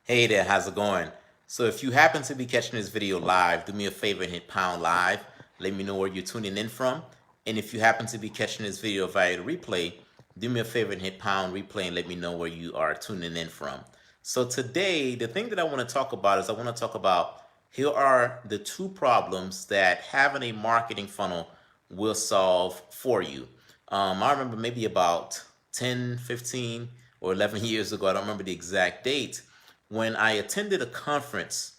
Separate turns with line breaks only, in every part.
Hey there, how's it going? So if you happen to be catching this video live, do me a favor and hit pound live. Let me know where you're tuning in from. And if you happen to be catching this video via the replay, do me a favor and hit pound replay and let me know where you are tuning in from. So today, the thing that I want to talk about is I want to talk about here are the two problems that having a marketing funnel will solve for you. I remember maybe about 10, 15, or 11 years ago, I don't remember the exact date, when I attended a conference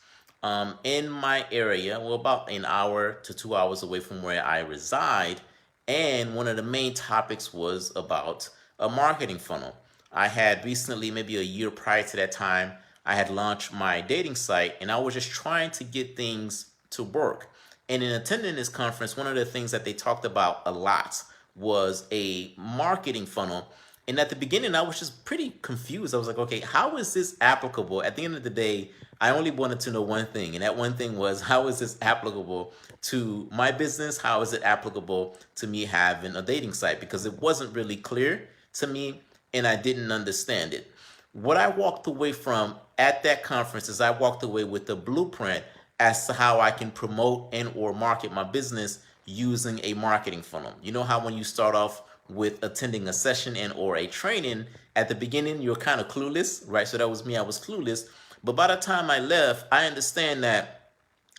in my area, well, about an hour to 2 hours away from where I reside. And one of the main topics was about a marketing funnel. I had recently, maybe a year prior to that time, I had launched my dating site and I was just trying to get things to work. And in attending this conference, one of the things that they talked about a lot was a marketing funnel. And at the beginning, I was just pretty confused. I was like, okay, how is this applicable? At the end of the day, I only wanted to know one thing. And that one thing was, how is this applicable to my business? How is it applicable to me having a dating site? Because it wasn't really clear to me and I didn't understand it. What I walked away from at that conference is I walked away with a blueprint as to how I can promote and or market my business using a marketing funnel. You know how when you start off with attending a session and or a training, at the beginning you're kind of clueless, right? So that was me, I was clueless. But by the time I left, I understand that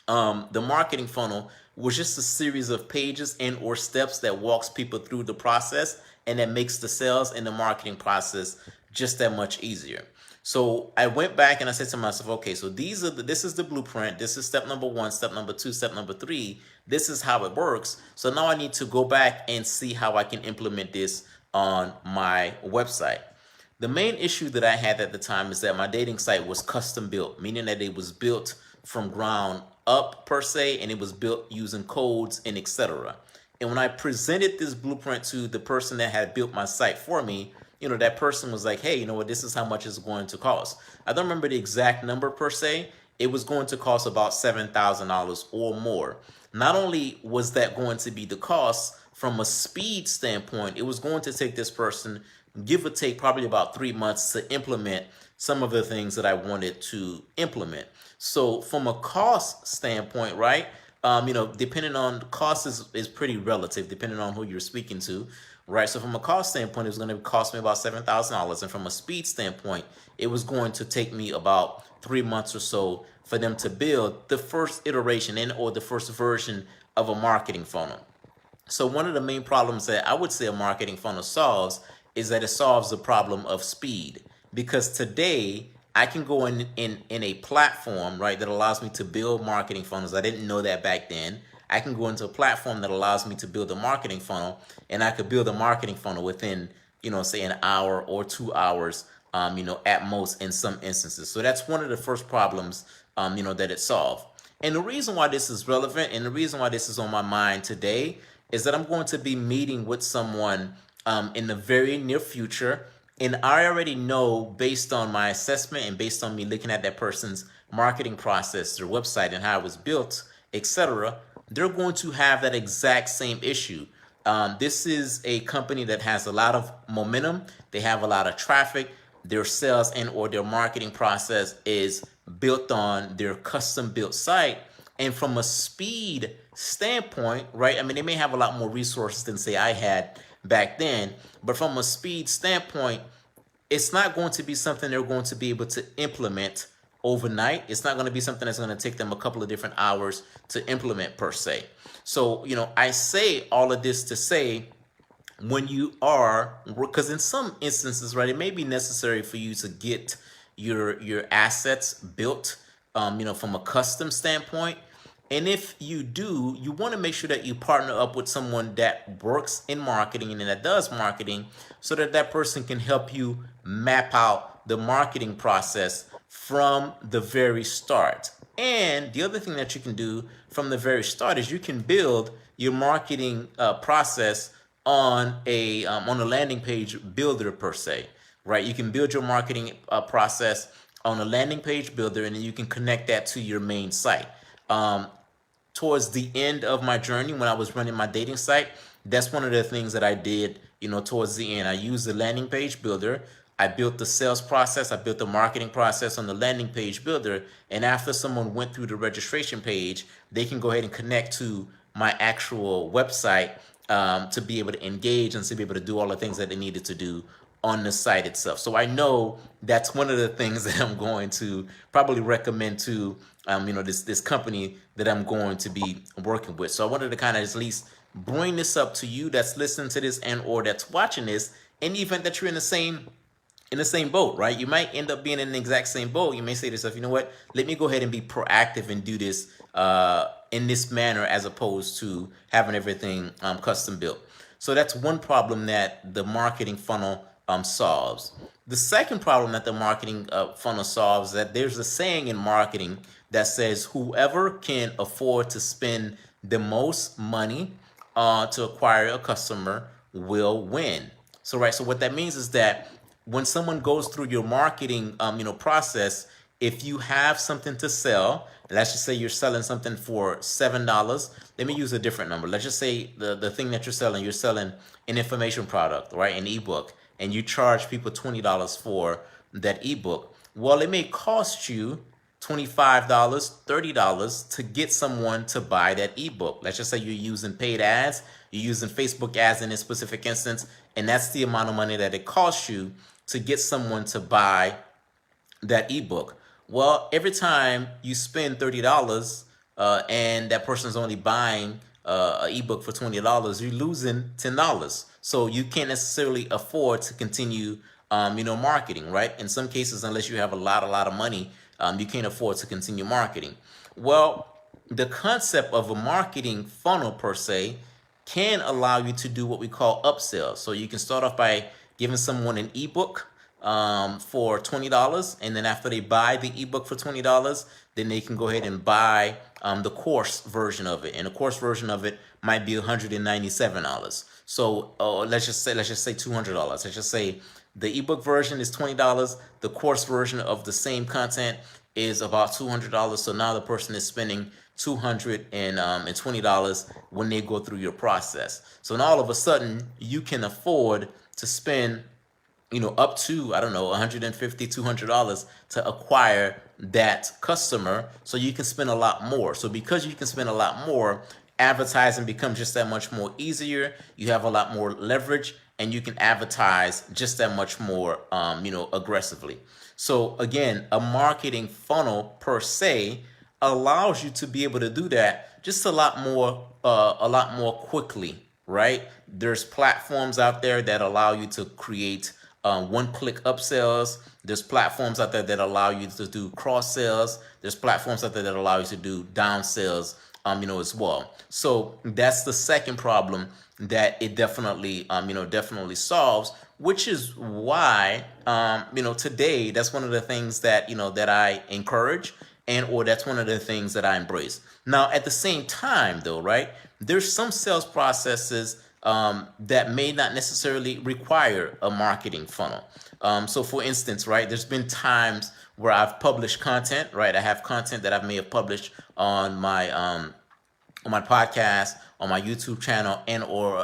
the marketing funnel was just a series of pages and or steps that walks people through the process and that makes the sales and the marketing process just that much easier. So I went back and I said to myself, okay, so this is the blueprint. This is step number one, step number two, step number three. This is how it works. So now I need to go back and see how I can implement this on my website. The main issue that I had at the time is that my dating site was custom built, meaning that it was built from ground up per se, and it was built using codes and etc. And when I presented this blueprint to the person that had built my site for me, that person was like, hey, you know what, this is how much it's going to cost. I don't remember the exact number per se. It was going to cost about $7,000 or more. Not only was that going to be the cost from a speed standpoint, it was going to take this person, give or take, probably about 3 months to implement some of the things that I wanted to implement. So from a cost standpoint, right, depending on cost is pretty relative, depending on who you're speaking to, right? So from a cost standpoint, it was going to cost me about $7,000. And from a speed standpoint, it was going to take me about 3 months or so for them to build the first iteration or the first version of a marketing funnel. So one of the main problems that I would say a marketing funnel solves is that it solves the problem of speed. Because today I can go in a platform, right, that allows me to build marketing funnels. I didn't know that back then. I can go into a platform that allows me to build a marketing funnel, and I could build a marketing funnel within, say an hour or 2 hours, at most in some instances. So that's one of the first problems, that it solved. And the reason why this is relevant and the reason why this is on my mind today is that I'm going to be meeting with someone in the very near future. And I already know, based on my assessment and based on me looking at that person's marketing process, their website and how it was built, etc., they're going to have that exact same issue. This is a company that has a lot of momentum. They have a lot of traffic. Their sales and or their marketing process is built on their custom built site. And from a speed standpoint, right, I mean, they may have a lot more resources than, say, I had back then. But from a speed standpoint, it's not going to be something they're going to be able to implement overnight. It's not going to be something that's going to take them a couple of different hours to implement per se. So, I say all of this to say, when you are, because in some instances, right, it may be necessary for you to get your assets built, from a custom standpoint. And if you do, you want to make sure that you partner up with someone that works in marketing and that does marketing, so that that person can help you map out the marketing process from the very start. And the other thing that you can do from the very start is you can build your marketing process on a landing page builder per se, right? You can build your marketing process on a landing page builder, and then you can connect that to your main site. Towards the end of my journey, when I was running my dating site, that's one of the things that I did, towards the end. I used the landing page builder I built the sales process, I built the marketing process on the landing page builder, and after someone went through the registration page, they can go ahead and connect to my actual website to be able to engage and to be able to do all the things that they needed to do on the site itself. So I know that's one of the things that I'm going to probably recommend to this company that I'm going to be working with. So I wanted to kind of at least bring this up to you that's listening to this and or that's watching this, in the event that you're in the same boat, right? You might end up being in the exact same boat. You may say to yourself, you know what, let me go ahead and be proactive and do this in this manner, as opposed to having everything custom built. So that's one problem that the marketing funnel solves. The second problem that the marketing funnel solves is that there's a saying in marketing that says whoever can afford to spend the most money to acquire a customer will win. So what that means is that when someone goes through your marketing process, if you have something to sell, let's just say you're selling something for $7. Let me use a different number. Let's just say the thing that you're selling an information product, right? An ebook, and you charge people $20 for that ebook. Well, it may cost you $25, $30 to get someone to buy that ebook. Let's just say you're using paid ads, you're using Facebook ads in this specific instance, and that's the amount of money that it costs you to get someone to buy that ebook. Well, every time you spend $30 and that person's only buying an ebook for $20, you're losing $10. So you can't necessarily afford to continue marketing, right? In some cases, unless you have a lot of money, you can't afford to continue marketing. Well, the concept of a marketing funnel per se can allow you to do what we call upsells. So you can start off by giving someone an ebook for $20, and then after they buy the ebook for $20, then they can go ahead and buy the course version of it, and the course version of it might be $197. So let's just say $200. Let's just say the ebook version is $20. The course version of the same content is about $200. So now the person is spending $220 when they go through your process. So now all of a sudden you can afford to spend up to, I don't know, $150, $200 to acquire that customer, so you can spend a lot more. So because you can spend a lot more, advertising becomes just that much more easier. You have a lot more leverage, and you can advertise just that much more, aggressively. So again, a marketing funnel per se allows you to be able to do that just a lot more quickly, right? There's platforms out there that allow you to create one-click upsells. There's platforms out there that allow you to do cross sales. There's platforms out there that allow you to do down sales, as well. So that's the second problem that it definitely solves, which is why, today, that's one of the things that, that I encourage, or that's one of the things that I embrace. Now, at the same time, though, right, there's some sales processes that may not necessarily require a marketing funnel. So for instance, right, there's been times where I've published content, right? I have content that I may have published on my podcast, on my YouTube channel, and or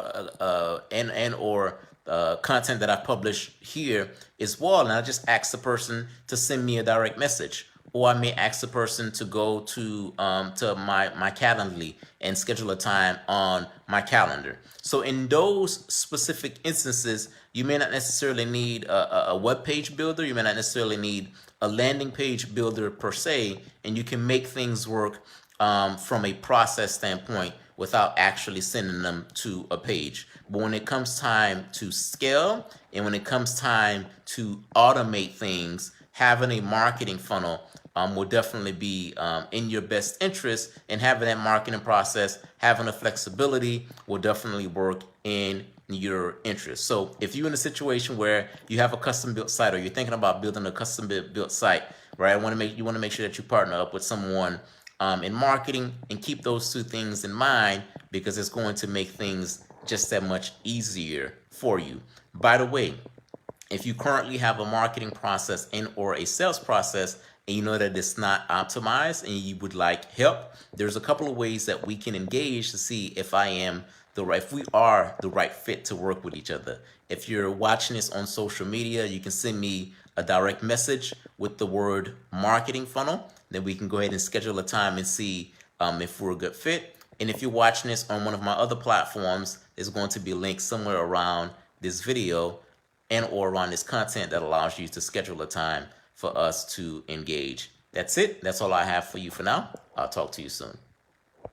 content that I publish here as well. And I just ask the person to send me a direct message. Or I may ask the person to go to my Calendly and schedule a time on my calendar. So in those specific instances, you may not necessarily need a web page builder. You may not necessarily need a landing page builder per se, and you can make things work from a process standpoint without actually sending them to a page. But when it comes time to scale, and when it comes time to automate things, having a marketing funnel will definitely be in your best interest, and having that marketing process, having the flexibility will definitely work in your interest. So if you're in a situation where you have a custom built site, or you're thinking about building a custom built site, right? You want to make sure that you partner up with someone in marketing, and keep those two things in mind, because it's going to make things just that much easier for you. By the way, if you currently have a marketing process and or a sales process, and you know that it's not optimized and you would like help, there's a couple of ways that we can engage to see if I am if we are the right fit to work with each other. If you're watching this on social media, you can send me a direct message with the word marketing funnel. Then we can go ahead and schedule a time and see if we're a good fit. And if you're watching this on one of my other platforms, there's going to be a link somewhere around this video and or around this content that allows you to schedule a time for us to engage. That's it. That's all I have for you for now. I'll talk to you soon.